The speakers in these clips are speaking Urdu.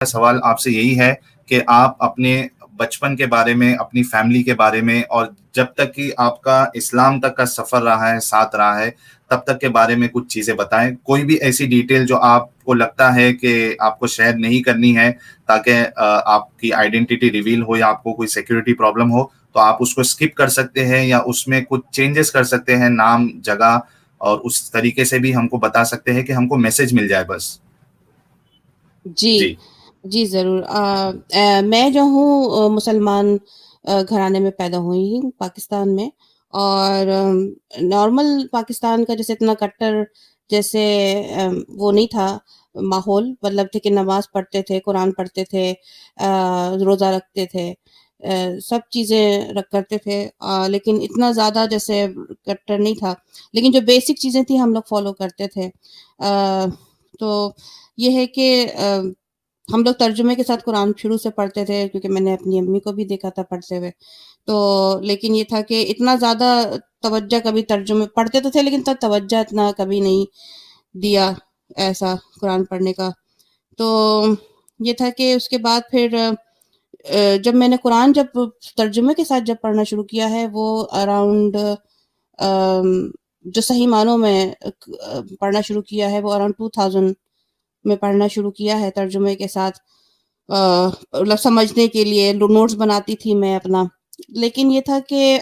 سوال آپ سے یہی ہے کہ آپ اپنے بچپن کے بارے میں، اپنی فیملی کے بارے میں، اور جب تک کہ آپ کا اسلام تک کا سفر رہا ہے، ساتھ رہا ہے، تب تک کے بارے میں کچھ چیزیں بتائیں. کوئی بھی ایسی ڈیٹیل جو آپ کو لگتا ہے کہ آپ کو شیئر نہیں کرنی ہے تاکہ آپ کی آئیڈینٹی ریویل ہو یا آپ کو کوئی سیکیورٹی پرابلم ہو، تو آپ اس کو اسکپ کر سکتے ہیں یا اس میں کچھ چینجز کر سکتے ہیں، نام، جگہ، اور اس طریقے سے بھی ہم کو بتا سکتے ہیں کہ ہم کو میسج مل جائے بس. جی جی جی ضرور. میں جو ہوں مسلمان گھرانے میں پیدا ہوئی ہوں پاکستان میں، اور نارمل پاکستان کا جیسے اتنا کٹر جیسے وہ نہیں تھا ماحول، مطلب تھے کہ نماز پڑھتے تھے، قرآن پڑھتے تھے، روزہ رکھتے تھے، سب چیزیں کرتے تھے، لیکن اتنا زیادہ جیسے کٹر نہیں تھا، لیکن جو بیسک چیزیں تھیں ہم لوگ فالو کرتے تھے. تو یہ ہے کہ ہم لوگ ترجمے کے ساتھ قرآن شروع سے پڑھتے تھے، کیونکہ میں نے اپنی امی کو بھی دیکھا تھا پڑھتے ہوئے. تو لیکن یہ تھا کہ اتنا زیادہ توجہ کبھی ترجمے پڑھتے تو تھے، لیکن تب توجہ اتنا کبھی نہیں دیا ایسا قرآن پڑھنے کا. تو یہ تھا کہ اس کے بعد پھر جب میں نے قرآن جب ترجمے کے ساتھ جب پڑھنا شروع کیا ہے، وہ اراؤنڈ جو صحیح معنوں میں پڑھنا شروع کیا ہے وہ اراؤنڈ 2000 میں پڑھنا شروع کیا ہے ترجمے کے ساتھ، مطلب سمجھنے کے لیے نوٹس بناتی تھی میں اپنا. لیکن یہ تھا کہ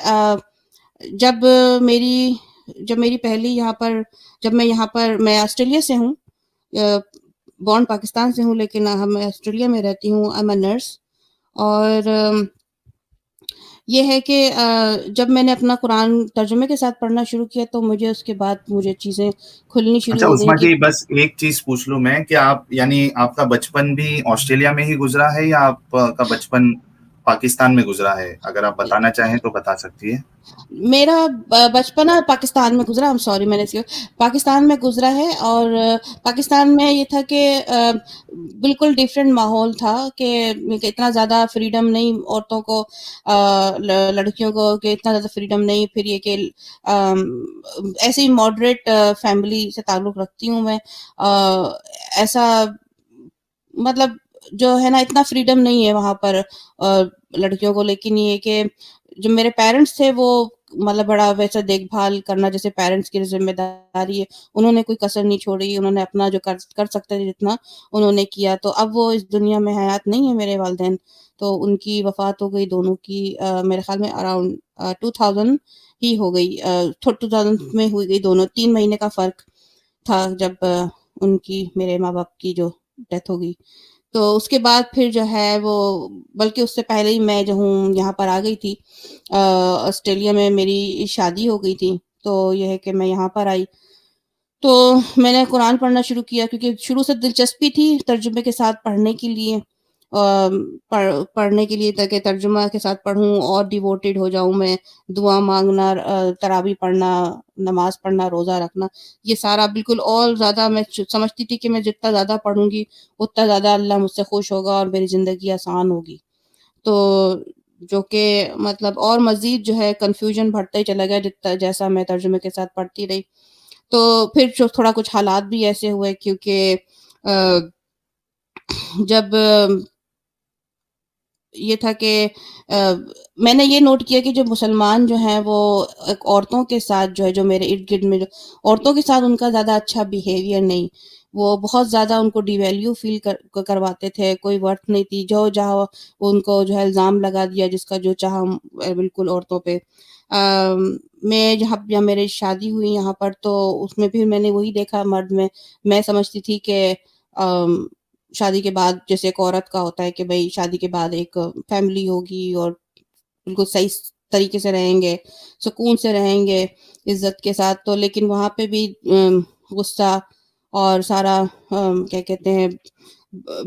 جب میری پہلی یہاں پر میں آسٹریلیا سے ہوں، بورن پاکستان سے ہوں، لیکن میں آسٹریلیا میں رہتی ہوں. I'm a nurse. اور یہ ہے کہ جب میں نے اپنا قرآن ترجمے کے ساتھ پڑھنا شروع کیا تو مجھے اس کے بعد چیزیں کھلنی شروع اچھا ہو عثما گئیں کہ جی، بس ایک چیز پوچھ لوں میں کہ آپ کا بچپن بھی آسٹریلیا میں ہی گزرا ہے یا آپ کا بچپن پاکستان میں گزرا ہے؟ اگر آپ بتانا چاہیں تو بتا سکتی ہے. میرا بچپنا پاکستان میں گزرا. سوری، میں نے پاکستان میں گزرا ہے. اور پاکستان میں یہ تھا کہ بالکل ڈیفرنٹ ماحول تھا کہ اتنا زیادہ فریڈم نہیں عورتوں کو، لڑکیوں کو، کہ اتنا زیادہ فریڈم نہیں. پھر یہ کہ ایسے ہی ماڈریٹ فیملی سے تعلق رکھتی ہوں میں، ایسا مطلب جو ہے نا اتنا فریڈم نہیں ہے وہاں پر لڑکیوں کو. لیکن یہ کہ جو میرے پیرنٹس تھے وہ مطلب بڑا ویسا دیکھ بھال کرنا جیسے پیرنٹس کی ذمہ داری ہے، انہوں نے کوئی کسر نہیں چھوڑی. انہوں نے اپنا جو کر سکتے تھے جتنا انہوں نے کیا. تو اب وہ اس دنیا میں حیات نہیں ہے میرے والدین، تو ان کی وفات ہو گئی دونوں کی. میرے خیال میں اراؤنڈ 2000 ہی ہو گئی، 2000 میں ہوئی گئی دونوں. 3 مہینے کا فرق تھا جب ان کی، میرے ماں باپ کی جو ڈیتھ ہو گئی. تو اس کے بعد پھر جو ہے وہ، بلکہ اس سے پہلے ہی میں جو ہوں یہاں پر آ گئی تھی. آسٹریلیا میں میری شادی ہو گئی تھی، تو یہ ہے کہ میں یہاں پر آئی. تو میں نے قرآن پڑھنا شروع کیا کیونکہ شروع سے دلچسپی تھی ترجمے کے ساتھ پڑھنے کے لیے، پڑھنے کے لیے تاکہ ترجمہ کے ساتھ پڑھوں اور ڈیووٹیڈ ہو جاؤں میں. دعا مانگنا، تراویح پڑھنا، نماز پڑھنا، روزہ رکھنا، یہ سارا بالکل. اور زیادہ میں سمجھتی تھی کہ میں جتنا زیادہ پڑھوں گی اتنا زیادہ اللہ مجھ سے خوش ہوگا اور میری زندگی آسان ہوگی. تو جو کہ مطلب اور مزید جو ہے کنفیوژن بڑھتا ہی چلا گیا جتنا جیسا میں ترجمے کے ساتھ پڑھتی رہی. تو پھر تھوڑا کچھ حالات بھی ایسے ہوئے کیونکہ جب یہ تھا کہ میں نے یہ نوٹ کیا کہ جو مسلمان جو ہیں وہ عورتوں کے ساتھ جو ہے، جو میرے ارد گرد میں جو عورتوں کے ساتھ ان کا زیادہ اچھا بیہیویئر نہیں، وہ بہت زیادہ ان کو ڈی ویلیو فیل کرواتے تھے. کوئی ورتھ نہیں تھی، جو جہاں ان کو جو ہے الزام لگا دیا جس کا جو چاہا بالکل عورتوں پہ. میں جہاں میری شادی ہوئی یہاں پر، تو اس میں بھی میں نے وہی دیکھا مرد میں سمجھتی تھی کہ شادی کے بعد جیسے ایک عورت کا ہوتا ہے کہ بھئی شادی کے بعد ایک فیملی ہوگی اور بالکل صحیح طریقے سے رہیں گے، سکون سے رہیں گے، عزت کے ساتھ. تو لیکن وہاں پہ بھی غصہ اور سارا کیا کہتے ہیں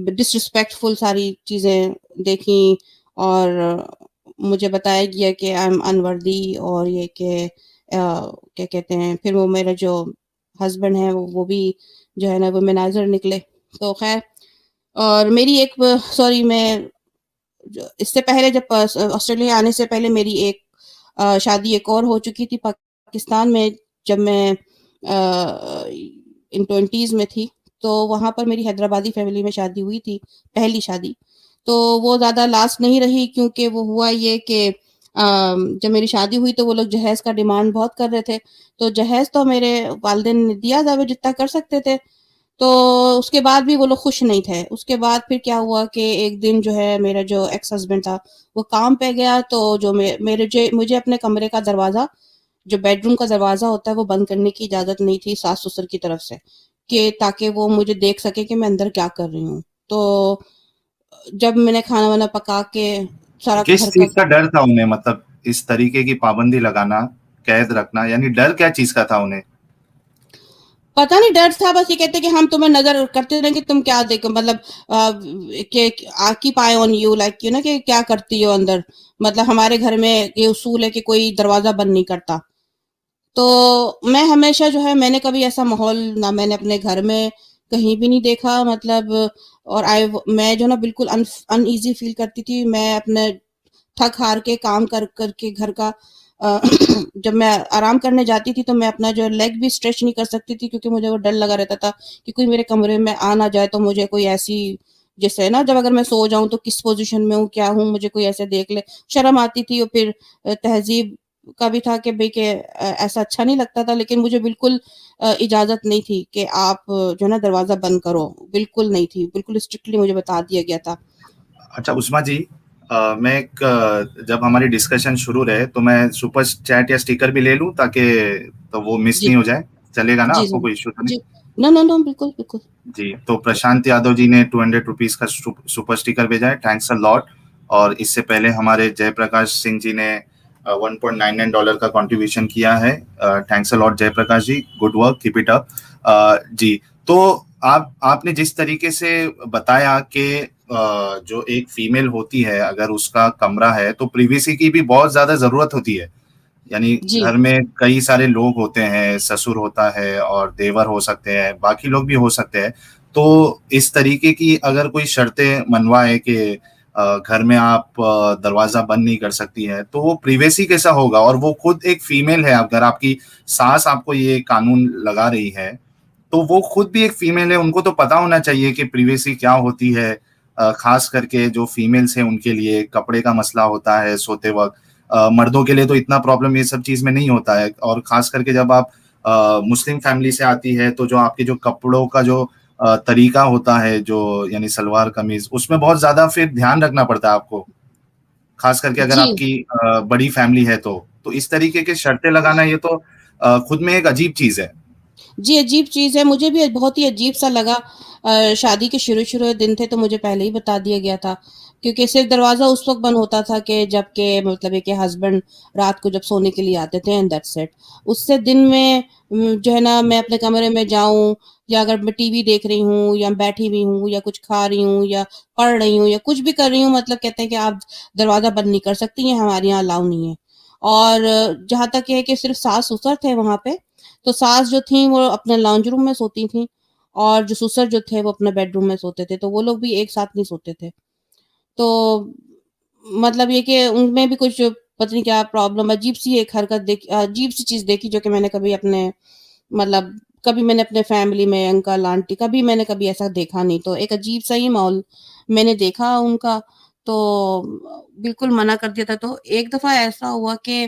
ڈس ریسپیکٹفل ساری چیزیں دیکھیں، اور مجھے بتایا گیا کہ آئی ایم انوردی، اور یہ کہ کیا کہتے ہیں پھر وہ میرے جو ہسبینڈ ہیں وہ بھی جو ہے نا وہ مناظر نکلے. تو خیر، اور میری ایک میں اس سے پہلے جب آسٹریلیا آنے سے پہلے میری ایک شادی ایک اور ہو چکی تھی پاکستان میں، جب میں ان 20s میں تھی. تو وہاں پر میری حیدرآبادی فیملی میں شادی ہوئی تھی، پہلی شادی، تو وہ زیادہ لاسٹ نہیں رہی، کیونکہ وہ ہوا یہ کہ جب میری شادی ہوئی تو وہ لوگ جہیز کا ڈیمانڈ بہت کر رہے تھے، تو جہیز تو میرے والدین نے دیا تھا وہ جتنا کر سکتے تھے، تو اس کے بعد بھی وہ لوگ خوش نہیں تھے۔ اس کے بعد پھر کیا ہوا کہ ایک دن جو ہے میرا جو ایکس ہسبینڈ تھا وہ کام پہ گیا، تو جو مجھے اپنے کمرے کا دروازہ، جو بیڈ روم کا دروازہ ہوتا ہے، وہ بند کرنے کی اجازت نہیں تھی ساس سسر کی طرف سے، کہ تاکہ وہ مجھے دیکھ سکے کہ میں اندر کیا کر رہی ہوں۔ تو جب میں نے کھانا وانا پکا کے سارا کس گھر کا، چیز کا ڈر تھا انہیں، مطلب اس طریقے کی پابندی لگانا، قید رکھنا، یعنی ڈر کیا چیز کا تھا انہیں؟ پتہ نہیں ڈر تھا، بس یہ کہتے کہ ہم تمہیں نظر کرتے رہیں کہ تم کیا دیکھو، مطلب کہ keep eye on you, like you نا، کہ کیا کرتی ہو اندر، مطلب ہمارے گھر میں یہ اصول ہے کہ کوئی دروازہ بند نہیں کرتا۔ تو میں ہمیشہ جو ہے، میں نے کبھی ایسا ماحول نہ میں نے اپنے گھر میں کہیں بھی نہیں دیکھا، مطلب، اور میں جو نا بالکل ان ایزی فیل کرتی تھی، میں اپنے تھک ہار کے کام کر کر کے گھر کا جب میں آرام کرنے جاتی تھی تو میں اپنا جو لیگ بھی اسٹریچ نہیں کر سکتی تھی، کیونکہ مجھے وہ ڈر لگا رہتا تھا کہ کوئی میرے کمرے میں آ نہ جائے، تو مجھے کوئی ایسی، جیسے نا جب اگر میں سو جاؤں تو کس پوزیشن میں ہوں، کیا ہوں، مجھے کوئی ایسے دیکھ لے، شرم آتی تھی، اور پھر تہذیب کا بھی تھا کہ بھئی کہ ایسا اچھا نہیں لگتا تھا، لیکن مجھے بالکل اجازت نہیں تھی کہ آپ جو ہے نا دروازہ بند کرو، بالکل نہیں تھی، بالکل اسٹرکٹلی مجھے بتا دیا گیا تھا۔ اچھا عثما جی، میں ایک جب ہماری ڈسکشن شروع رہے تو میں سپر چیٹ یا اسٹیکر بھی لے لوں تاکہ تو وہ مس جی نہیں ہو جائے، چلے گا نا؟ جی آپ جی کو کوئی ایشو تو جی، نہیں؟ نو نو نو، بالکل بالکل۔ جی، تو پرشانت یادو جی نے 200 روپیز کا سپر اسٹیکر بھیجا ہے، تھینکس اے لاٹ۔ اور اس سے پہلے ہمارے جے پرکاش سنگھ جی نے $1.99 کا کنٹریبیوشن کیا ہے، thanks a lot Jai Prakash ji, good work, keep it up. جی، تو آپ نے جس طریقے سے بتایا کہ جو ایک فیمیل ہوتی ہے اگر اس کا کمرہ ہے تو پریویسی کی بھی بہت زیادہ ضرورت ہوتی ہے، یعنی جی گھر میں کئی سارے لوگ ہوتے ہیں، سسر ہوتا ہے اور دیور ہو سکتے ہیں، باقی لوگ بھی ہو سکتے ہیں، تو اس طریقے کی اگر کوئی شرطیں منوائے کہ گھر میں آپ دروازہ بند نہیں کر سکتی ہے، تو وہ پریویسی کیسا ہوگا؟ اور وہ خود ایک فیمیل ہے، اگر آپ کی ساس آپ کو یہ قانون لگا رہی ہے تو وہ خود بھی ایک فیمیل ہے، ان کو تو پتا ہونا چاہیے کہ پریویسی کیا ہوتی ہے، خاص کر کے جو فیمیلز ہیں ان کے لیے کپڑے کا مسئلہ ہوتا ہے سوتے وقت، مردوں کے لیے تو اتنا پرابلم یہ سب چیز میں نہیں ہوتا ہے، اور خاص کر کے جب آپ مسلم فیملی سے آتی ہے تو جو آپ کے جو کپڑوں کا جو طریقہ ہوتا ہے، جو یعنی سلوار قمیض، اس میں بہت زیادہ پھر دھیان رکھنا پڑتا ہے آپ کو، خاص کر کے اگر جی آپ کی بڑی فیملی ہے تو اس طریقے کے شرطیں لگانا یہ تو خود میں ایک عجیب چیز ہے۔ جی، عجیب چیز ہے، مجھے بھی بہت ہی عجیب سا لگا۔ شادی کے شروع دن تھے تو مجھے پہلے ہی بتا دیا گیا تھا، کیونکہ صرف دروازہ اس وقت بند ہوتا تھا کہ جب کہ مطلب ہے کہ ہسبینڈ رات کو جب سونے کے لیے آتے تھے، اینڈ دیٹس اٹ۔ اس سے دن میں جو ہے نا میں اپنے کمرے میں جاؤں، یا اگر میں ٹی وی دیکھ رہی ہوں یا بیٹھی ہوئی ہوں یا کچھ کھا رہی ہوں یا پڑھ رہی ہوں یا کچھ بھی کر رہی ہوں، مطلب کہتے ہیں کہ آپ دروازہ بند نہیں کر سکتی، یہ ہمارے یہاں الاؤ نہیں ہے۔ اور جہاں تک یہ ہے کہ صرف ساس سسر تھے وہاں پہ، تو ساس جو تھیں وہ اپنے لاؤنج روم میں سوتی تھیں، اور جو سسر جو تھے وہ اپنے بیڈ روم میں سوتے تھے، تو وہ لوگ بھی ایک ساتھ نہیں سوتے تھے۔ تو مطلب یہ کہ ان میں بھی کچھ پتہ نہیں کیا پرابلم، عجیب سی ایک حرکت دیکھی، عجیب سی چیز دیکھی، جو کہ میں نے کبھی اپنے مطلب کبھی میں نے اپنے فیملی میں انکل آنٹی کبھی میں نے کبھی ایسا دیکھا نہیں، تو ایک عجیب سا ہی ماحول میں نے دیکھا ان کا، تو بالکل منع کر دیا تھا۔ تو ایک دفعہ ایسا ہوا کہ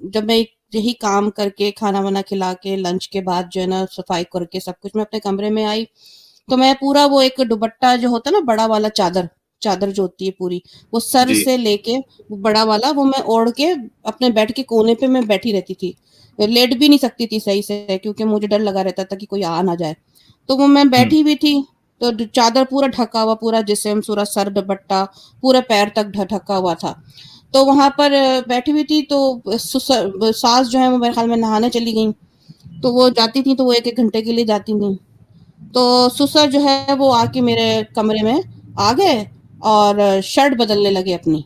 جب میں یہی کام کر کے کھانا وانا کھلا کے لنچ کے بعد جو ہے نا صفائی کر کے سب کچھ میں اپنے کمرے میں آئی، تو میں پورا وہ ایک دوپٹہ جو ہوتا ہے نا بڑا والا، چادر جو ہوتی ہے پوری، وہ سر جی سے لے کے وہ بڑا والا وہ میں اوڑھ کے اپنے بیڈ کے کونے پہ میں بیٹھی رہتی تھی، لیٹ بھی نہیں سکتی تھی صحیح سے، کیونکہ مجھے ڈر لگا رہتا تھا کہ کوئی آ نہ جائے، تو وہ میں ہوں بیٹھی ہوئی تھی، تو چادر پورا ڈھکا ہوا، پورا جسم، پورا سر دوپٹہ پورا پیر تک ڈھکا ہوا تھا، تو وہاں پر بیٹھی ہوئی تھی، تو ساس جو ہے وہ میرے خیال میں نہانے چلی گئیں، تو وہ جاتی تھیں تو وہ 1 گھنٹے کے لیے جاتی تھیں، تو سسر جو ہے وہ آ کے میرے کمرے میں آ گئے اور شرٹ بدلنے لگے اپنی،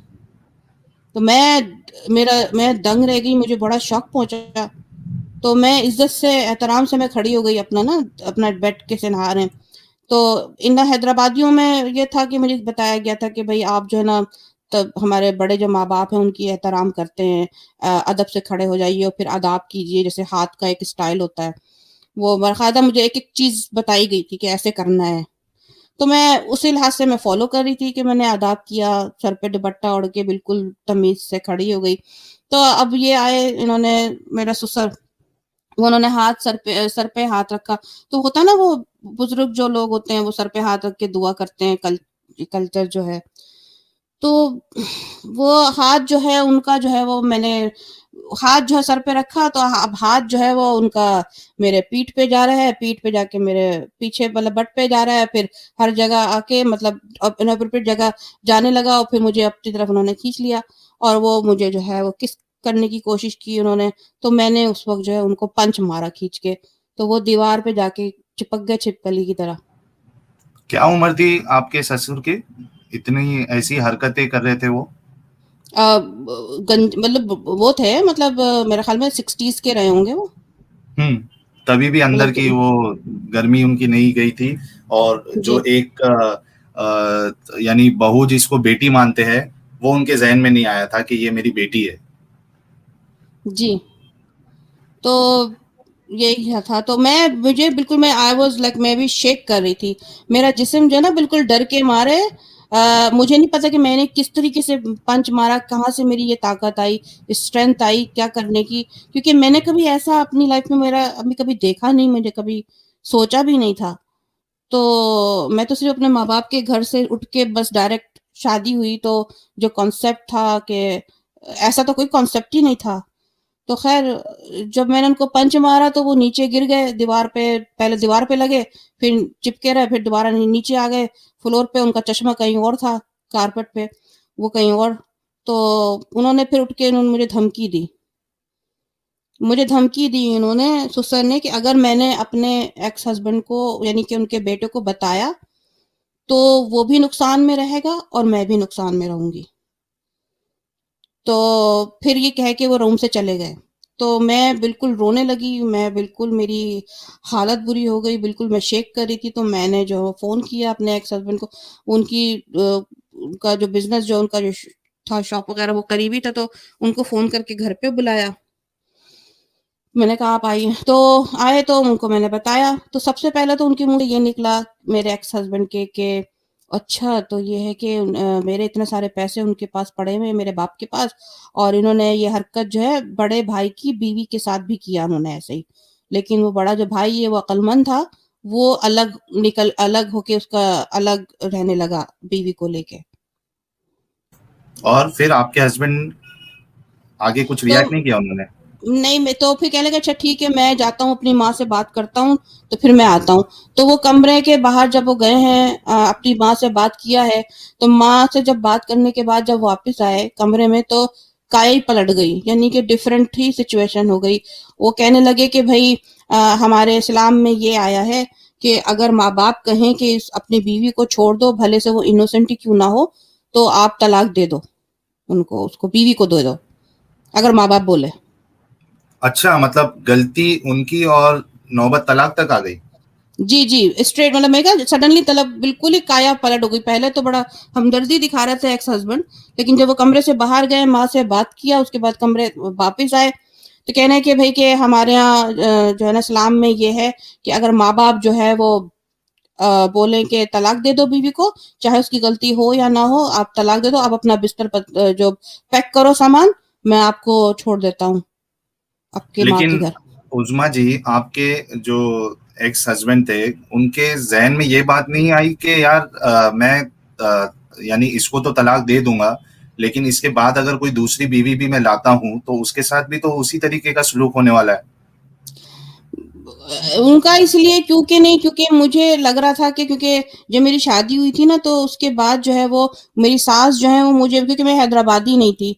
تو میں دنگ رہ گئی، مجھے بڑا شوق پہنچا، تو میں عزت سے احترام سے میں کھڑی ہو گئی، اپنا بیڈ کے سے نہا رہے ہیں، تو ان حیدرآبادیوں میں یہ تھا کہ مجھے بتایا گیا تھا کہ بھئی آپ جو ہے نا، تب ہمارے بڑے جو ماں باپ ہیں ان کی احترام کرتے ہیں، ادب سے کھڑے ہو جائیے اور پھر آداب کیجیے، جیسے ہاتھ کا ایک اسٹائل ہوتا ہے، وہ باقاعدہ مجھے ایک ایک چیز بتائی گئی تھی کہ ایسے کرنا ہے. تو میں اسی لحاظ سے میں فالو کر رہی تھی کہ میں نے آداب کیا، سر پہ دوپٹہ اوڑھ کے بالکل تمیز سے کھڑی ہو گئی. تو اب یہ آئے انہوں نے، میرا سسر، وہ انہوں نے ہاتھ سر پہ ہاتھ رکھا. تو ہوتا نا وہ بزرگ جو لوگ ہوتے ہیں وہ سر پہ ہاتھ رکھ کے دعا کرتے ہیں، کلچر جو ہے. تو وہ ہاتھ جو ہے ان کا جو ہے وہ میں نے ہاتھ جو ہے سر پہ رکھا، تو اب ہاتھ جو ہے وہ ان کا میرے پیٹھ پہ جا رہا ہے، پیٹھ پہ جا کے میرے پیچھے مطلب بٹ پہ جا رہا ہے، پھر ہر جگہ آ کے مطلب انپروپریٹ جگہ جانے لگا، اور پھر مجھے اپنی طرف انہوں نے کھینچ لیا اور وہ مجھے جو ہے وہ کس کرنے کی کوشش کی انہوں نے. تو میں نے اس وقت جو ہے ان کو پنچ مارا کھینچ کے، تو وہ دیوار پہ جا کے چپک گئے چھپکلی کی طرح. کیا عمر تھی آپ کے سسر کی؟ اتنی ایسی حرکتیں کر رہے تھے وہ؟ مطلب وہ تھے، مطلب میرے خیال میں 60s کے رہے ہوں گے وہ. تبھی بھی اندر مطلب کی وہ گرمی ان کی نہیں گئی تھی. اور جو جی ایک یعنی بہو جس کو بیٹی مانتے ہیں، وہ ان کے ذہن میں نہیں آیا تھا کہ یہ میری بیٹی ہے. جی. تو یہی تھا. تو مجھے بالکل میں آئی واز لائک میں بھی شیک کر رہی تھی. میرا جسم جو ہے نا بالکل ڈر کے مارے، مجھے نہیں پتا کہ میں نے کس طریقے سے پنچ مارا، کہاں سے میری یہ طاقت آئی، اسٹرینتھ آئی کیا کرنے کی، کیونکہ میں نے کبھی ایسا اپنی لائف میں میرا ابھی کبھی دیکھا نہیں، مجھے کبھی سوچا بھی نہیں تھا. تو میں تو صرف اپنے ماں باپ کے گھر سے اٹھ کے بس ڈائریکٹ شادی ہوئی، تو جو کانسیپٹ تھا کہ ایسا تو کوئی کانسیپٹ ہی نہیں تھا. تو خیر جب میں نے ان کو پنچ مارا تو وہ نیچے گر گئے دیوار پہ، پہلے دیوار پہ لگے، پھر چپکے رہے، پھر دوبارہ نیچے آ گئے فلور پہ. ان کا چشمہ کہیں اور تھا کارپٹ پہ، وہ کہیں اور. تو انہوں نے پھر اٹھ کے مجھے دھمکی دی انہوں نے، سسر نے، کہ اگر میں نے اپنے ایکس ہسبینڈ کو یعنی کہ ان کے بیٹے کو بتایا تو وہ بھی نقصان میں رہے گا اور میں بھی نقصان میں رہوں گی. تو پھر یہ کہہ کے وہ روم سے چلے گئے. تو میں بالکل رونے لگی، میں بالکل میری حالت بری ہو گئی، بالکل میں شیک کر رہی تھی. تو میں نے جو فون کیا اپنے ایکس ہسبینڈ کو، ان کا جو بزنس جو ان کا جو تھا شاپ وغیرہ وہ قریبی تھا، تو ان کو فون کر کے گھر پہ بلایا. میں نے کہا آپ آئیے. تو آئے تو ان کو میں نے بتایا. تو سب سے پہلے تو ان کے منہ سے یہ نکلا میرے ایکس ہسبینڈ کے کہ اچھا تو یہ ہے کہ میرے اتنے سارے پیسے ان کے پاس پڑے ہوئے میرے باپ کے پاس، اور انہوں نے یہ حرکت جو ہے بڑے بھائی کی بیوی کے ساتھ بھی کیا انہوں نے ایسے ہی. لیکن وہ بڑا جو بھائی ہے وہ عقل مند تھا، وہ الگ ہو کے اس کا الگ رہنے لگا بیوی کو لے کے. اور پھر آپ کے ہسبینڈ آگے کچھ تو ریئیکٹ نہیں کیا انہوں نے؟ نہیں، میں تو پھر کہنے لگا اچھا ٹھیک ہے میں جاتا ہوں اپنی ماں سے بات کرتا ہوں، تو پھر میں آتا ہوں. تو وہ کمرے کے باہر جب وہ گئے ہیں اپنی ماں سے بات کیا ہے، تو ماں سے جب بات کرنے کے بعد جب واپس آئے کمرے میں تو کائی پلٹ گئی، یعنی کہ ڈیفرنٹ ہی سچویشن ہو گئی. وہ کہنے لگے کہ بھائی ہمارے اسلام میں یہ آیا ہے کہ اگر ماں باپ کہیں کہ اپنی بیوی کو چھوڑ دو، بھلے سے وہ انوسنٹ ہی کیوں نہ ہو، تو آپ طلاق دے دو ان کو، اس کو بیوی کو دے دو اگر ماں باپ بولے. اچھا، مطلب غلطی ان کی اور نوبت طلاق تک آ گئی. جی اسٹریٹ، مطلب میں کہا سڈنلی طلب بالکل ہی کایا پلٹ ہو گئی. پہلے تو بڑا ہمدردی دکھا رہے تھے ایکس ہسبینڈ، لیکن جب وہ کمرے سے باہر گئے، ماں سے بات کیا، اس کے بعد کمرے واپس آئے تو کہنا ہے کہ بھائی کہ ہمارے یہاں جو ہے نا اسلام میں یہ ہے کہ اگر ماں باپ جو ہے وہ بولیں کہ طلاق دے دو بیوی کو، چاہے اس کی غلطی ہو یا نہ ہو، آپ طلاق دے دو، آپ اپنا بستر جو پیک کرو سامان، میں آپ کو چھوڑ دیتا ہوں آپ کے ماں کے لیکن گھر. عظما جی، آپ کے جو ایکس ہسبینڈ تھے ان کے ذہن میں یہ بات نہیں آئی کہ یار میں یعنی اس کو تو طلاق دے دوں گا، لیکن اس کے بعد اگر کوئی دوسری بیوی بھی میں لاتا ہوں تو اس کے ساتھ بھی تو اسی طریقے کا سلوک ہونے والا ہے؟ ان کا اس لیے کیونکہ مجھے لگ رہا تھا کہ کیونکہ جب میری شادی ہوئی تھی نا، تو اس کے بعد جو ہے وہ میری ساس جو ہے وہ مجھے، کیونکہ میں حیدرآبادی نہیں تھی،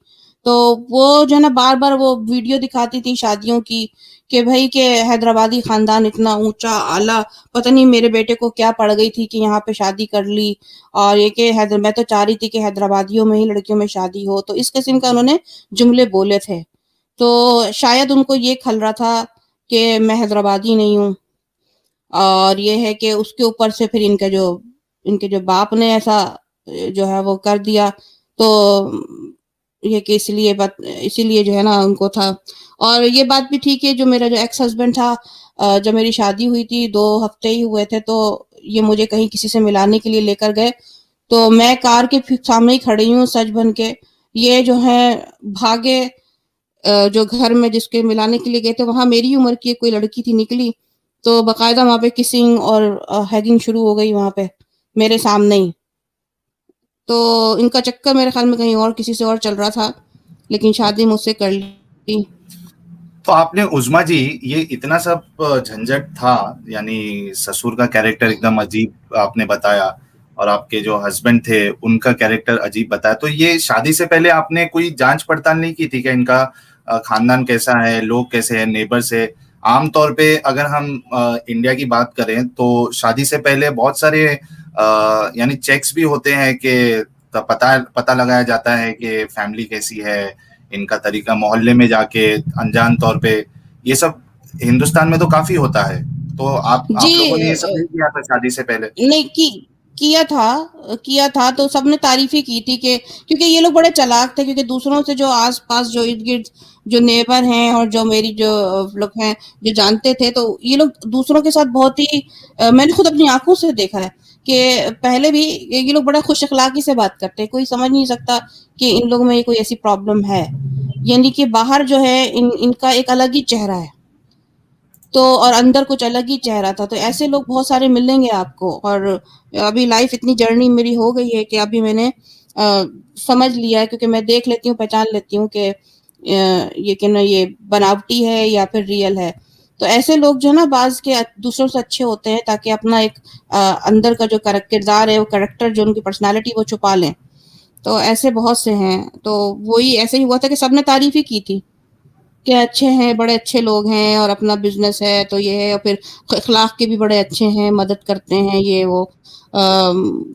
تو وہ جو ہے نا بار بار وہ ویڈیو دکھاتی تھی شادیوں کی کہ بھائی کہ حیدرآبادی خاندان اتنا اونچا اعلیٰ، پتہ نہیں میرے بیٹے کو کیا پڑ گئی تھی کہ یہاں پہ شادی کر لی، اور یہ کہ میں تو چاہ رہی تھی کہ حیدرآبادیوں میں ہی لڑکیوں میں شادی ہو. تو اس قسم کا انہوں نے جملے بولے تھے. تو شاید ان کو یہ کھل رہا تھا کہ میں حیدرآبادی نہیں ہوں، اور یہ ہے کہ اس کے اوپر سے پھر ان کے جو باپ نے ایسا جو ہے وہ کر دیا. تو یہ کہ اسی لیے جو ہے نا ان کو تھا. اور یہ بات بھی تھی کہ جو میرا جو ایکس ہسبینڈ تھا, جب میری شادی ہوئی تھی 2 ہفتے ہی ہوئے تھے, تو یہ مجھے کہیں کسی سے ملانے کے لیے لے کر گئے, تو میں کار کے سامنے ہی کھڑی ہوں سج بن کے. یہ جو ہے بھاگے, جو گھر میں جس کے ملانے کے لیے گئے تھے وہاں میری عمر کی کوئی لڑکی تھی نکلی, تو باقاعدہ وہاں پہ کسنگ اور ہیگنگ شروع ہو گئی وہاں پہ میرے سامنے ہی. تو ان کا چکر میرے خیال میں کہیں اور کسی سے اور چل رہا تھا, لیکن شادی مجھ سے کر لی. تو آپ نے عظما جی یہ اتنا سب جھنجٹ تھا, یعنی سسر کا کیریکٹر ایک دم عجیب آپ نے بتایا, اور آپ کے جو ہسبینڈ تھے ان کا کیریکٹر عجیب بتایا, تو یہ شادی سے پہلے آپ نے کوئی جانچ پڑتال نہیں کی تھی کہ ان کا خاندان کیسا ہے, لوگ کیسے ہیں, نیبرز ہے؟ عام طور پہ اگر ہم انڈیا کی بات کریں تو شادی سے پہلے بہت سارے یعنی چیکس بھی ہوتے ہیں کہ پتہ لگایا جاتا ہے کہ فیملی کیسی ہے, ان کا طریقہ, محلے میں جا کے انجان طور پہ, یہ سب ہندوستان میں تو کافی ہوتا ہے. تو جی آپ لوگوں نے یہ سب نہیں کیا تھا شادی سے پہلے؟ نہیں کیا تھا تو سب نے تعریف ہی کی تھی کہ کیونکہ یہ لوگ بڑے چالاک تھے, کیونکہ دوسروں سے جو آس پاس جو ارد گرد جو نیبر ہیں اور جو میری جو لوگ ہیں جو جانتے تھے, تو یہ لوگ دوسروں کے ساتھ بہت ہی, میں نے خود اپنی آنکھوں سے دیکھا ہے کہ پہلے بھی یہ لوگ بڑا خوش اخلاقی سے بات کرتے ہیں, کوئی سمجھ نہیں سکتا کہ ان لوگوں میں کوئی ایسی پرابلم ہے. یعنی کہ باہر جو ہے ان کا ایک الگ ہی چہرہ ہے, تو اور اندر کچھ الگ ہی چہرہ تھا. تو ایسے لوگ بہت سارے ملیں گے آپ کو. اور ابھی لائف اتنی جرنی میری ہو گئی ہے کہ ابھی میں نے سمجھ لیا ہے, کیونکہ میں دیکھ لیتی ہوں, پہچان لیتی ہوں کہ یہ کہ نا یہ بناوٹی ہے یا پھر ریئل ہے. تو ایسے لوگ جو ہے نا بعض کے دوسروں سے اچھے ہوتے ہیں تاکہ اپنا ایک اندر کا جو کردار ہے, وہ کریکٹر جو ان کی پرسنالٹی وہ چھپا لیں. تو ایسے بہت سے ہیں. تو وہی ایسے ہی ہوا تھا کہ سب نے تعریف ہی کی تھی کہ اچھے ہیں, بڑے اچھے لوگ ہیں, اور اپنا بزنس ہے تو یہ ہے, اور پھر اخلاق کے بھی بڑے اچھے ہیں, مدد کرتے ہیں, یہ وہ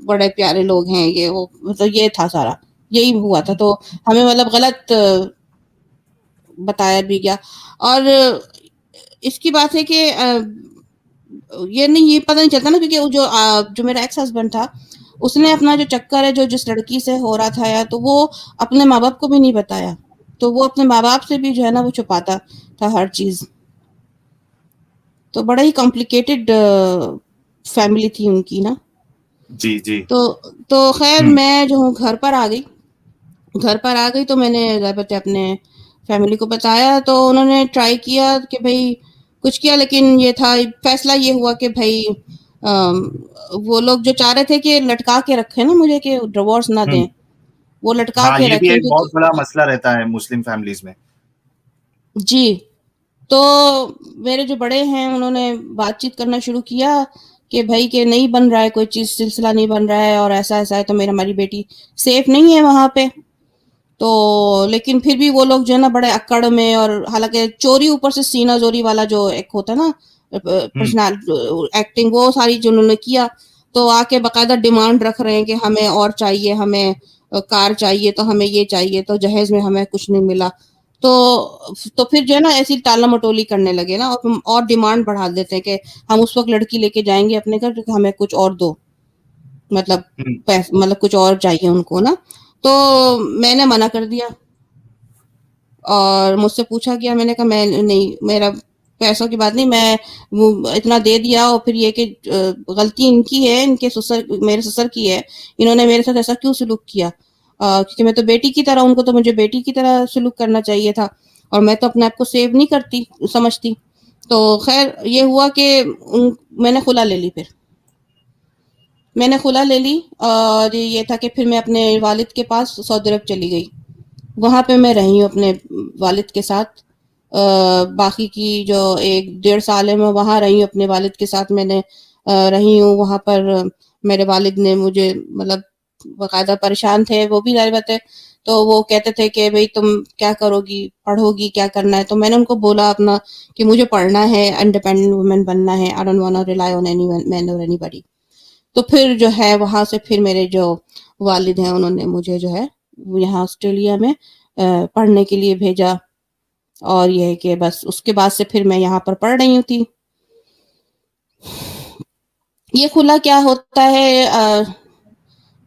بڑے پیارے لوگ ہیں, یہ وہ, مطلب یہ تھا سارا, یہی ہوا تھا. تو ہمیں مطلب غلط بتایا بھی گیا. اور اس کی بات ہے کہ یہ نہیں, یہ پتہ نہیں چلتا نا, کیونکہ جو میرا ایکس ہسبینڈ تھا اس نے اپنا جو چکر ہے جو جس لڑکی سے ہو رہا تھا, یا تو وہ اپنے ماں باپ کو بھی نہیں بتایا, تو وہ اپنے ماں باپ سے بھی جو ہے نا وہ چھپاتا تھا ہر چیز. تو بڑا ہی کمپلیکیٹڈ فیملی تھی ان کی نا. جی جی. تو خیر میں جو ہوں گھر پر آ گئی تو میں نے اپنے فیملی کو بتایا, تو انہوں نے ٹرائی کیا کہ بھائی کچھ کیا, لیکن یہ تھا فیصلہ یہ ہوا کہ بھائی وہ لوگ جو چاہ رہے تھے کہ لٹکا کے رکھے نا مجھے, کہ ڈیورس نہ دیں, وہ لٹکا ہاں کے یہ بھی رکھیں. ایک بہت بڑا مسئلہ رہتا ہے مسلم فیملیز میں. جی. تو میرے جو بڑے ہیں انہوں نے بات چیت کرنا شروع کیا کہ بھائی کہ نہیں بن رہا ہے کوئی چیز, سلسلہ نہیں بن رہا ہے, اور ایسا ہے, تو ہماری بیٹی سیف نہیں ہے وہاں پہ. تو لیکن پھر بھی وہ لوگ جو ہے نا بڑے اکڑ میں, اور حالانکہ چوری اوپر سے سینہ زوری والا جو ایک ہوتا ہے نا پرسنال ایکٹنگ, وہ ساری جو انہوں نے کیا, تو آ کے باقاعدہ ڈیمانڈ رکھ رہے ہیں کہ ہمیں اور چاہیے, ہمیں کار چاہیے, تو ہمیں یہ چاہیے, تو جہیز میں ہمیں کچھ نہیں ملا. تو پھر جو ہے نا ایسی ٹالا مٹولی کرنے لگے نا, اور ڈیمانڈ بڑھا دیتے ہیں کہ ہم اس وقت لڑکی لے کے جائیں گے اپنے گھر, کیونکہ ہمیں کچھ اور دو, مطلب کچھ اور چاہیے ان کو نا. تو میں نے منع کر دیا, اور مجھ سے پوچھا گیا, میں نے کہا میں نہیں, میرا پیسوں کی بات نہیں, میں اتنا دے دیا, اور پھر یہ کہ غلطی ان کی ہے, ان کے میرے سسر کی ہے, انہوں نے میرے ساتھ ایسا کیوں سلوک کیا, کیونکہ میں تو بیٹی کی طرح, ان کو تو مجھے بیٹی کی طرح سلوک کرنا چاہیے تھا, اور میں تو اپنے آپ کو سیو نہیں کرتی سمجھتی. تو خیر یہ ہوا کہ میں نے خلا لے لی. پھر میں نے خلا لے لی, اور یہ تھا کہ پھر میں اپنے والد کے پاس سعودی عرب چلی گئی. وہاں پہ میں رہی ہوں اپنے والد کے ساتھ, باقی کی جو 1-1.5 سال ہے میں وہاں رہی ہوں اپنے والد کے ساتھ. میں نے رہی ہوں وہاں پر. میرے والد نے مجھے مطلب باقاعدہ پریشان تھے وہ بھی, ظاہر بات ہے, تو وہ کہتے تھے کہ بھئی تم کیا کرو گی, پڑھو گی, کیا کرنا ہے. تو میں نے ان کو بولا اپنا کہ مجھے پڑھنا ہے, انڈیپینڈنٹ وومن بننا ہے, I don't wanna rely on any man or anybody. تو پھر جو ہے وہاں سے پھر میرے جو والد ہیں انہوں نے مجھے جو ہے یہاں آسٹریلیا میں پڑھنے کے لیے بھیجا. اور یہ ہے کہ بس اس کے بعد سے پھر میں یہاں پر پڑھ رہی تھی. یہ خلا کیا ہوتا ہے,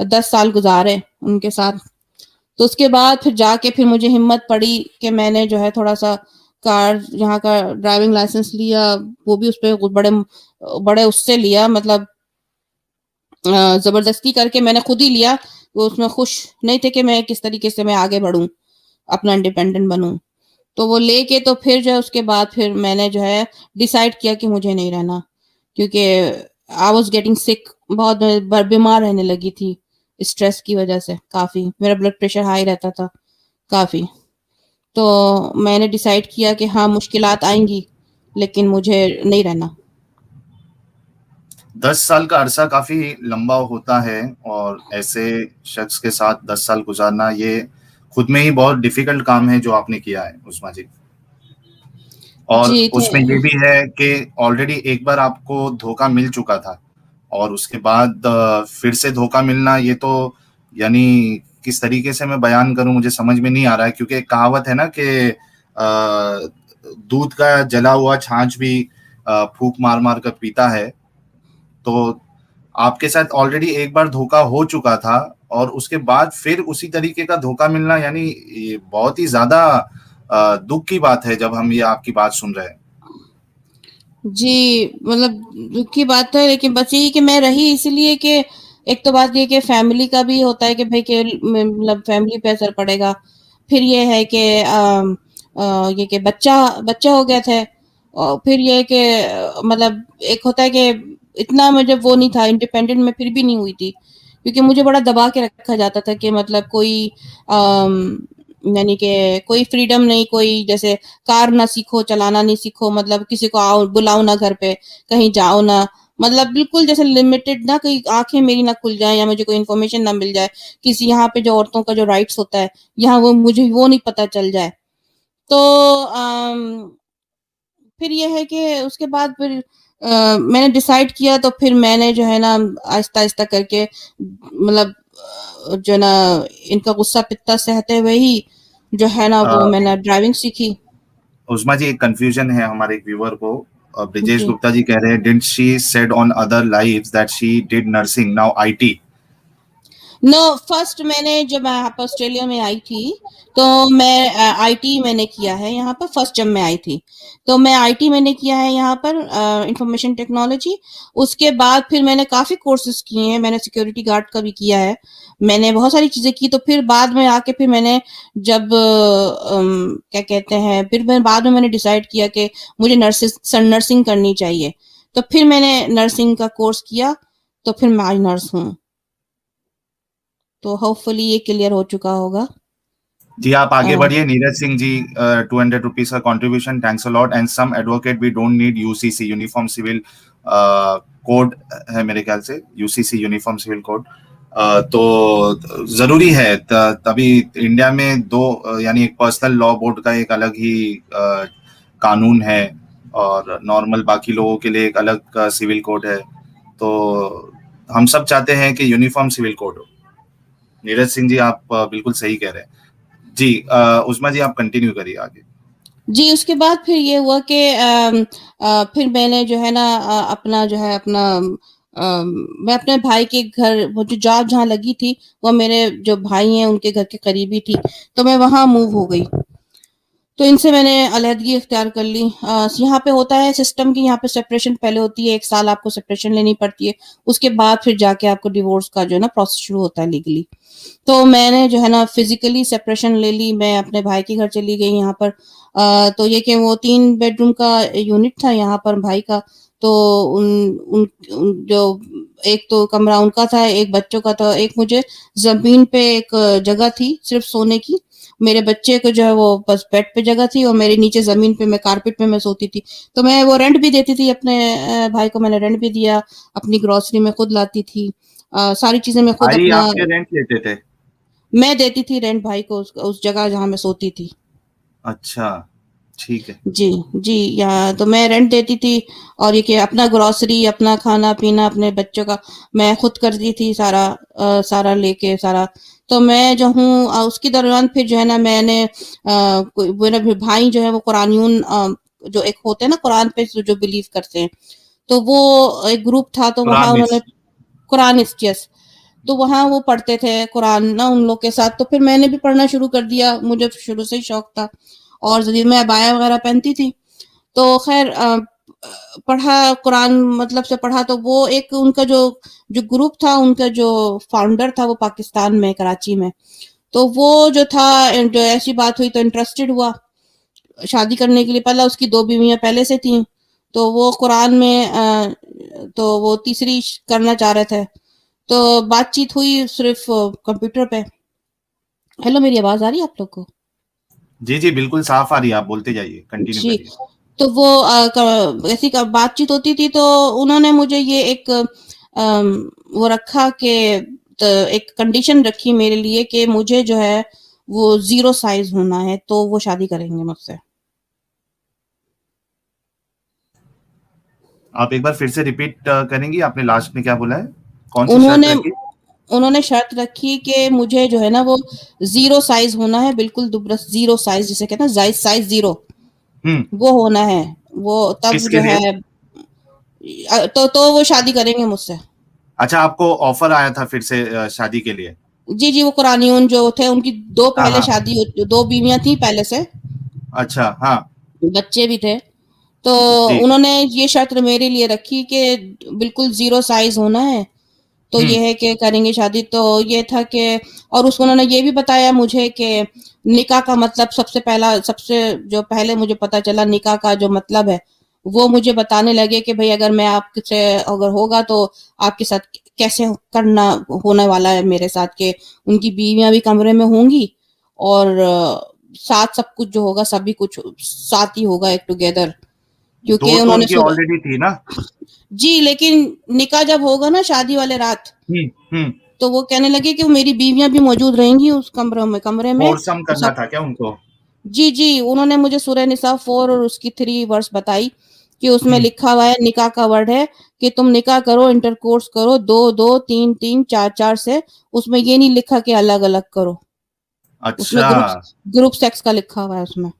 10 سال گزارے ان کے ساتھ. تو اس کے بعد پھر جا کے پھر مجھے ہمت پڑی کہ میں نے جو ہے تھوڑا سا کار یہاں کا ڈرائیونگ لائسنس لیا, وہ بھی اس پہ بڑے بڑے اس سے لیا, مطلب زبردستی کر کے میں نے خود ہی لیا. وہ اس میں خوش نہیں تھے کہ میں کس طریقے سے میں آگے بڑھوں, اپنا انڈیپینڈنٹ بنوں. تو وہ لے کے تو پھر جو ہے اس کے بعد پھر میں نے جو ہے ڈیسائیڈ کیا کہ مجھے نہیں رہنا, کیونکہ آئی واز گیٹنگ سک, بہت بیمار رہنے لگی تھی اسٹریس کی وجہ سے. کافی میرا بلڈ پریشر ہائی رہتا تھا کافی. تو میں نے ڈیسائیڈ کیا کہ ہاں مشکلات آئیں گی لیکن مجھے نہیں رہنا. 10 سال کا عرصہ کافی لمبا ہوتا ہے, اور ایسے شخص کے ساتھ 10 سال گزارنا یہ خود میں ہی بہت ڈیفیکلٹ کام ہے جو آپ نے کیا ہے عثما جی. اور جی اس میں یہ بھی ہے کہ آلریڈی ایک بار آپ کو دھوکہ مل چکا تھا, اور اس کے بعد پھر سے دھوکہ ملنا, یہ تو یعنی کس طریقے سے میں بیان کروں مجھے سمجھ میں نہیں آ رہا ہے. کیونکہ ایک کہاوت ہے نا کہ دودھ کا جلا ہوا چھاچھ بھی پھونک مار مار کر پیتا ہے. تو آپ کے ساتھ آلریڈی ایک بار دھوکہ ہو چکا تھا, اور اس کے بعد پھر اسی طریقے کا دھوکہ ملنا, یعنی یہ بہت ہی زیادہ دکھ کی بات ہے جب ہم یہ آپ کی بات سن رہے ہیں. جی مطلب دکھ کی بات ہے, لیکن بس یہی کہ میں رہی اسی لیے کہ ایک تو بات یہ کہ فیملی کا بھی ہوتا ہے کہ بھائی کہ مطلب فیملی پہ اثر پڑے گا. پھر یہ ہے کہ یہ کہ بچہ ہو گیا تھا, اور پھر یہ کہ مطلب ایک ہوتا ہے کہ اتنا مجھے وہ نہیں تھا, انڈیپینڈنٹ میں پھر بھی نہیں ہوئی تھی, کیونکہ مجھے بڑا دبا کے رکھا جاتا تھا کہ مطلب کوئی یعنی کہ کوئی فریڈم نہیں, کوئی جیسے کار نہ سیکھو, چلانا نہیں سیکھو, مطلب کسی کو آؤ بلاؤ نہ گھر پہ, کہیں جاؤ نہ, مطلب بالکل جیسے لمیٹڈ نہ, کہیں آنکھیں میری نہ کھل جائیں یا مجھے کوئی انفارمیشن نہ مل جائے کسی یہاں پہ جو عورتوں کا جو رائٹس ہوتا ہے یہاں وہ مجھے وہ نہیں پتہ چل جائے. تو پھر یہ ہے کہ اس کے بعد پھر میں نے ڈیسائیڈ کیا, تو پھر میں نے جو ہے نا آہستہ آہستہ کر کے مطلب جو ہے نا ان کا غصہ پتا سہتے ہوئے ہی جو ہے نا وہ میں نے ڈرائیونگ سیکھی. عثما جی ایک کنفیوژن ہے ہمارے ایک ویور کو. برجیش جی گپتا جی کہہ رہے ہیں didn't she said on other lives that she did nursing now I T. No first میں نے جب میں یہاں پر آسٹریلیا میں آئی تھی تو میں آئی ٹی میں نے کیا ہے یہاں پر. فرسٹ جب میں آئی تھی تو میں آئی ٹی میں نے کیا ہے یہاں پر انفارمیشن ٹیکنالوجی. اس کے بعد پھر میں نے کافی کورسز کیے ہیں, میں نے سیکیورٹی گارڈ کا بھی کیا ہے, میں نے بہت ساری چیزیں کی. تو پھر بعد میں آ کے پھر میں نے جب کیا کہتے ہیں پھر بعد میں نے ڈیسائیڈ کیا کہ مجھے نرسنگ کرنی چاہیے. تو پھر میں نے نرسنگ کا کورس کیا, تو پھر میں آج نرس ہوں. تو ہوپ فلی یہ کلیئر ہو چکا ہوگا. جی آپ آگے بڑھیے. نیرج سنگھ جی 200 روپیز کا contribution, thanks a lot. And some advocate we don't need U C C uniform civil code ہے میرے خیال سے, U C C uniform civil code. تو ضروری ہے, تبھی انڈیا میں دو یعنی ایک پرسنل لا بورڈ کا ایک الگ ہی قانون ہے, اور نارمل باقی لوگوں کے لیے ایک الگ سول کوڈ ہے. تو ہم سب چاہتے ہیں کہ یونیفارم سول کوڈ ہو. نیرج سنگھ جی آپ بالکل صحیح کہہ رہے ہیں. جی عثما جی آپ کنٹینیو کریے آگے. جی اس کے بعد پھر یہ ہوا کہ پھر میں نے جو ہے نا اپنا جو ہے اپنا میں اپنے بھائی کے گھر, وہ جو جاب جہاں لگی تھی وہ میرے جو بھائی ہیں ان کے گھر کے قریبی تھی, تو میں وہاں موو ہو گئی. تو ان سے میں نے علیحدگی اختیار کر لی. یہاں پہ ہوتا ہے سسٹم کی, یہاں پہ سپریشن پہلے ہوتی ہے, 1 سال آپ کو سپریشن لینی پڑتی ہے, اس کے بعد پھر جا کے آپ کو ڈیورس کا جو ہے نا پروسیس شروع ہوتا ہے لیگلی. تو میں نے جو ہے نا فزیکلی سپریشن لے لی, میں اپنے بھائی کے گھر چلی گئی یہاں پر. تو یہ کہ وہ 3 بیڈروم کا یونٹ تھا یہاں پر بھائی کا, تو ان جو ایک تو کمرہ ان کا تھا, ایک بچوں کا تھا, ایک مجھے زمین پہ ایک جگہ تھی صرف سونے کی. میرے بچے کو جو ہے وہ بس بیڈ پہ جگہ تھی, اور میرے نیچے زمین پہ میں کارپیٹ پہ میں سوتی تھی. تو میں وہ رینٹ بھی دیتی تھی اپنے بھائی کو, میں نے رینٹ بھی دیا, اپنی گروسری میں خود لاتی تھی, ساری چیزیں میں خود بھائی اپنا آپ کے رینٹ لیتے تھے؟ میں دیتی تھی رینٹ بھائی کو اس جگہ جہاں میں سوتی تھی. اچھا ٹھیک ہے. جی یہاں تو میں رینٹ دیتی تھی, اور یہ کہ اپنا گروسری, اپنا کھانا پینا اپنے بچوں کا میں خود کرتی تھی سارا لے کے سارا. تو میں جو ہوں اس کے دوران پھر جو ہے نا میں نے میرا بھائی جو ہے وہ قرآنیون جو ایک ہوتے ہیں نا قرآن پہ جو بلیو کرتے ہیں, تو وہ ایک گروپ تھا, تو وہاں انہوں نے قرآنسٹ. قرآنسٹ, یس, تو وہاں وہ پڑھتے تھے قرآن نا ان لوگ کے ساتھ. تو پھر میں نے بھی پڑھنا شروع کر دیا, مجھے شروع سے ہی شوق تھا, اور جدید میں عبایا وغیرہ پہنتی تھی. تو خیر پڑھا قرآن مطلب سے پڑھا. تو وہ ایک ان کا جو گروپ تھا, ان کا جو فاؤنڈر تھا وہ پاکستان میں کراچی میں. تو وہ جو تھا, جو ایسی بات ہوئی تو انٹرسٹڈ ہوا شادی کرنے کے لیے. پہلا اس کی 2 بیویاں پہلے سے تھیں, تو وہ قرآن میں تو وہ تیسری کرنا چاہ رہے تھے. تو بات چیت ہوئی صرف کمپیوٹر پہ. ہیلو, میری آواز آ رہی ہے آپ لوگ کو؟ جی جی بالکل صاف آ رہی ہے, آپ بولتے جائیے, کنٹینیو جی. کریے. تو وہ ایسی بات چیت ہوتی تھی. تو انہوں نے مجھے یہ ایک وہ رکھا کہ ایک کنڈیشن رکھی میرے لیے کہ مجھے جو ہے وہ 0 سائز ہونا ہے, تو وہ شادی کریں گے مجھ سے. آپ ایک بار پھر سے ریپیٹ کریں گی, آپ نے لاسٹ میں کیا بولا ہے, کون سی انہوں شرط نے رکھی؟ انہوں نے شرط رکھی کہ مجھے جو ہے نا وہ 0 سائز ہونا ہے, بالکل دبرس 0 سائز جسے کہتے ہیں سائز 0, وہ ہونا ہے. وہ تب کس کے جو لیے؟ ہے تو وہ شادی کریں گے مجھ سے. اچھا, آپ کو آفر آیا تھا پھر سے شادی کے لیے؟ جی جی, وہ قرآنیون جو تھے ان کی 2 ہاں پہلے ہاں, شادی 2 بیویاں تھیں پہلے سے, اچھا ہاں بچے بھی تھے. تو جی. انہوں نے یہ شرط میرے لیے رکھی کہ بالکل 0 سائز ہونا ہے, تو یہ ہے کہ کریں گے شادی. تو یہ تھا کہ اور اس کو انہوں نے یہ بھی بتایا مجھے کہ نکاح کا مطلب سب سے جو پہلے مجھے پتا چلا نکاح کا جو مطلب ہے وہ مجھے بتانے لگے کہ بھئی اگر میں آپ سے اگر ہوگا تو آپ کے ساتھ کیسے کرنا ہونے والا ہے میرے ساتھ, کہ ان کی بیویاں بھی کمرے میں ہوں گی اور ساتھ سب کچھ جو ہوگا سبھی کچھ ساتھ ہی ہوگا ایک ٹوگیدر. 2 کیونکہ تو انہوں ان نے کی آلریڈی تھی نا. جی, لیکن نکاح جب ہوگا نا شادی والے رات, تو وہ کہنے لگے کہ میری بیویاں بھی موجود رہیں گی اس کمرے میں. فورسم کرنا تھا کیا ان کو؟ جی جی, انہوں نے مجھے سورہ نساء 4 اور اس کی 3 ورس بتائی کہ اس میں لکھا ہوا ہے, نکاح کا ورڈ ہے کہ تم نکاح کرو, انٹر کورس کرو 2 2 3 3 4 4 سے. اس میں یہ نہیں لکھا کہ الگ الگ کرو, اس میں اچھا گروپ سیکس کا لکھا ہوا ہے اس میں.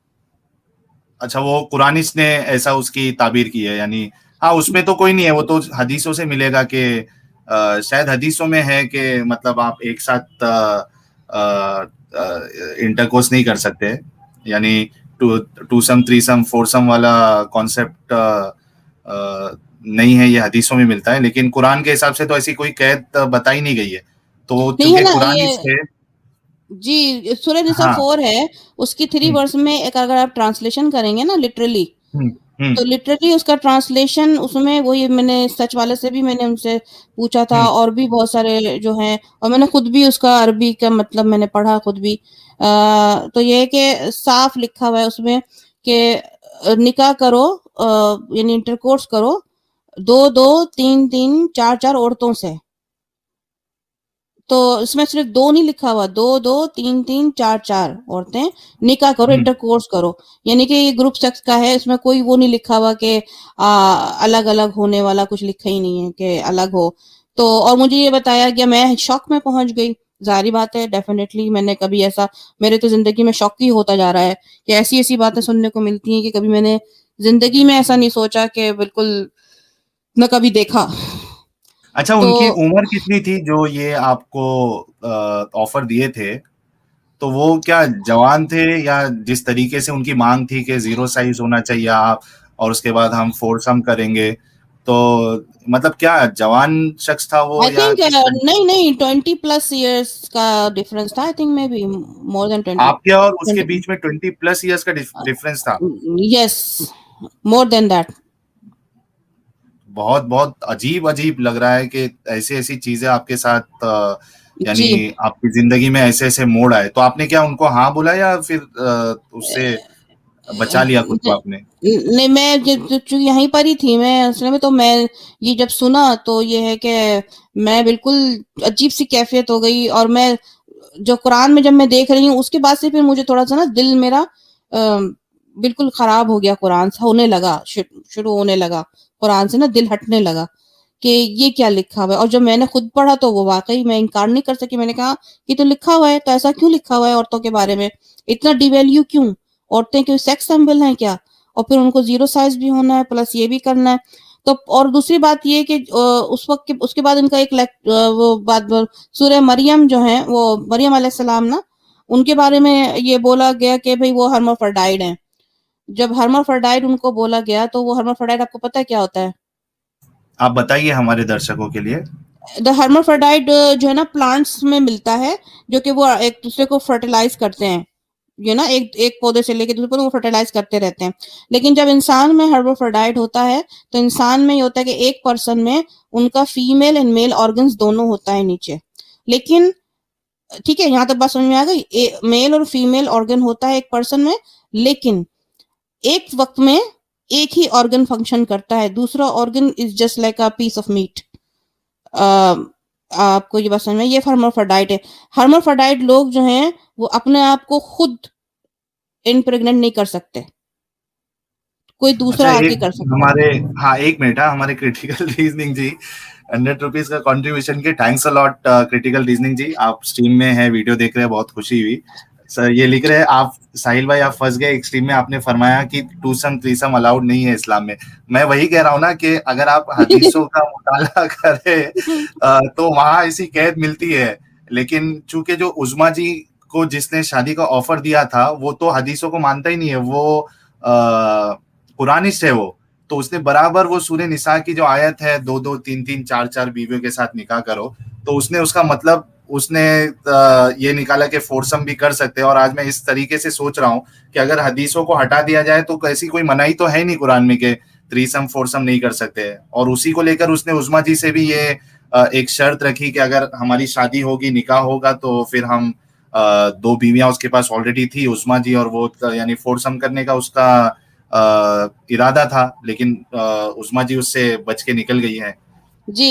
اچھا, وہ قرآنس نے ایسا اس کی تعبیر کی ہے یعنی. ہاں, اس میں تو کوئی نہیں ہے, وہ تو حدیثوں سے ملے گا کہ شاید حدیثوں میں ہے کہ مطلب آپ ایک ساتھ انٹرکورس نہیں کر سکتے, یعنی ٹوسم تھریسم فورسم والا کانسیپٹ نہیں ہے, یہ حدیثوں میں ملتا ہے. لیکن قرآن کے حساب سے تو ایسی کوئی قید بتائی نہیں گئی ہے, تو نہیں ہے چونکہ نا قرآن یہ. اس ہے. جی, سورہ نساء ہاں 4 ہے, اس کی 3 ورس میں ایک اگر آپ ٹرانسلیشن کریں گے نا لٹرلی, تو لٹرلی اس کا ٹرانسلیشن اس میں وہی میں نے سچ والے سے بھی میں نے ان سے پوچھا تھا, اور بھی بہت سارے جو ہیں, اور میں نے خود بھی اس کا عربی کا مطلب میں نے پڑھا خود بھی. تو یہ ہے کہ صاف لکھا ہوا ہے اس میں کہ نکاح کرو یعنی انٹرکورس کرو 2 2 3 3 4 4 عورتوں سے. تو اس میں صرف 2 نہیں لکھا ہوا, 2 2 3 3 4 4 عورتیں نکاح کرو, انٹر کورس کرو, یعنی کہ یہ گروپ سیکس کا ہے. اس میں کوئی وہ نہیں لکھا ہوا کہ الگ الگ ہونے والا, کچھ لکھا ہی نہیں ہے کہ الگ ہو. تو اور مجھے یہ بتایا گیا, میں شوق میں پہنچ گئی. ظاہری بات ہے, ڈیفینیٹلی میں نے کبھی ایسا, میرے تو زندگی میں شوق ہی ہوتا جا رہا ہے کہ ایسی ایسی باتیں سننے کو ملتی ہیں کہ کبھی میں نے زندگی میں ایسا نہیں سوچا, کہ بالکل نہ کبھی دیکھا. اچھا, تو ان کی عمر کتنی تھی جو یہ آپ کو آفر دیے تھے؟ تو وہ کیا جوان تھے, یا جس طریقے سے ان کی مانگ تھی کہ 0 سائز ہونا چاہیے آپ, اور اس کے بعد ہم فورسم کریں گے, تو مطلب کیا جوان شخص تھا وہ آئی یا تھنک کس طرح؟ نہیں 20+ ایئرس کا ڈفرنس تھا. آئی تھنک میں بھی مور دین 20. آپ کے اور اس کے بیچ میں 20+ ایئرس کا ڈفرنس تھا؟ یس, مور دین دیٹ. بہت بہت عجیب عجیب لگ رہا ہے کہ ایسی ایسی چیزیں آپ کے ساتھ یعنی جی, آپ کی زندگی میں ایسے ایسے موڑ آئے. تو آپ نے کیا ان کو ہاں بولا, یا پھر اس سے بچا لیا خود کو آپ نے؟ نہیں, میں یہیں پر ہی تھی میں اصل میں. تو میں یہ جب سنا تو یہ ہے کہ میں بالکل عجیب سی کیفیت ہو گئی. اور میں جو قرآن میں جب میں دیکھ رہی ہوں اس کے بعد سے پھر مجھے تھوڑا سا نا دل میرا بالکل خراب ہو گیا, قرآن سے ہونے لگا, شروع ہونے لگا قرآن سے نا دل ہٹنے لگا کہ یہ کیا لکھا ہوا ہے. اور جب میں نے خود پڑھا تو وہ واقعی میں انکار نہیں کر سکی. میں نے کہا یہ تو لکھا ہوا ہے, تو ایسا کیوں لکھا ہوا ہے عورتوں کے بارے میں, اتنا ڈی ویلیو کیوں, عورتیں کوئی سیکس سمبل ہیں کیا, اور پھر ان کو 0 سائز بھی ہونا ہے پلس یہ بھی کرنا ہے. تو اور دوسری بات یہ کہ اس وقت اس کے بعد ان کا ایک وہ بات سورہ مریم جو ہے وہ مریم علیہ السلام نا ان کے بارے میں یہ بولا گیا کہ بھئی وہ ہرمافرڈائڈ ہیں. جب ہرمافرڈائڈ ان کو بولا گیا تو وہ ہرمافرڈائڈ آپ کو پتہ ہے کیا ہوتا ہے؟ آپ بتائیے ہمارے درشکوں کے لیے. دا ہرمافرڈائڈ جو ہے نا پلانٹس میں ملتا ہے جو کہ وہ ایک دوسرے کو فرٹیلائز کرتے ہیں, یہ نا ایک پودے سے لے کے دوسرے پودے کو فرٹیلائز کرتے رہتے ہیں. لیکن جب انسان میں ہرمافرڈائڈ ہوتا ہے تو انسان میں یہ ہوتا ہے کہ ایک پرسن میں ان کا فیمیل اینڈ میل آرگنز دونوں ہوتا ہے نیچے. لیکن ٹھیک ہے, یہاں تک بات سمجھ میں آ گئی, میل اور فیمیل آرگن ہوتا ہے ایک پرسن میں, لیکن ایک وقت میں ایک ہی آرگن فنکشن کرتا ہے, دوسرا organ is just like a piece of meat. آپ کو یہ بات سمجھ میں, یہ ہرمافرڈائٹ ہے. ہرمافرڈائٹ لوگ جو ہیں وہ اپنے آپ کو خود امپریگننٹ نہیں کر سکتے, کوئی اچھا دوسرا آ کے ایک کر سکتا ہے. ہمارے ہاں ایک منٹ, ہمارے کریٹیکل ریزننگ جی 100 روپیز کا کنٹریبیوشن کے تھینکس الاٹ کریٹیکل ریزننگ جی. آپ اسٹریم میں ہیں, ویڈیو دیکھ رہے ہیں, بہت خوشی ہوئی سر. یہ لکھ رہے ہیں آپ ساحل بھائی آپ پھنس گئے ایک اسٹریم میں, آپ نے فرمایا کہ ٹوسم تھریسم الاؤڈ نہیں ہے اسلام میں. میں وہی کہہ رہا ہوں نا کہ اگر آپ حدیثوں کا مطالعہ کریں تو وہاں ایسی قید ملتی ہے, لیکن چونکہ جو عظما جی کو جس نے شادی کا آفر دیا تھا وہ تو حدیثوں کو مانتا ہی نہیں ہے, وہ قرآنسٹ ہے وہ, تو اس نے برابر وہ سورہ نساء کی جو آیت ہے 2 2 3 3 4 4 بیویوں کے ساتھ نکاح کرو, تو اس نے اس کا مطلب اس نے یہ نکالا کہ فورسم بھی کر سکتے ہیں. اور آج میں اس طریقے سے سوچ رہا ہوں کہ اگر حدیثوں کو ہٹا دیا جائے تو ایسی کوئی منائی تو ہے نہیں قرآن میں کہ تھریسم فورسم نہیں کر سکتے. اور اسی کو لے کر اس نے عظما جی سے بھی یہ ایک شرط رکھی کہ اگر ہماری شادی ہوگی, نکاح ہوگا, تو پھر ہم 2 بیویاں اس کے پاس آلریڈی تھی عظما جی, اور وہ یعنی فورسم کرنے کا اس کا ارادہ تھا, لیکن عظما جی اس سے بچ کے نکل گئی ہے. جی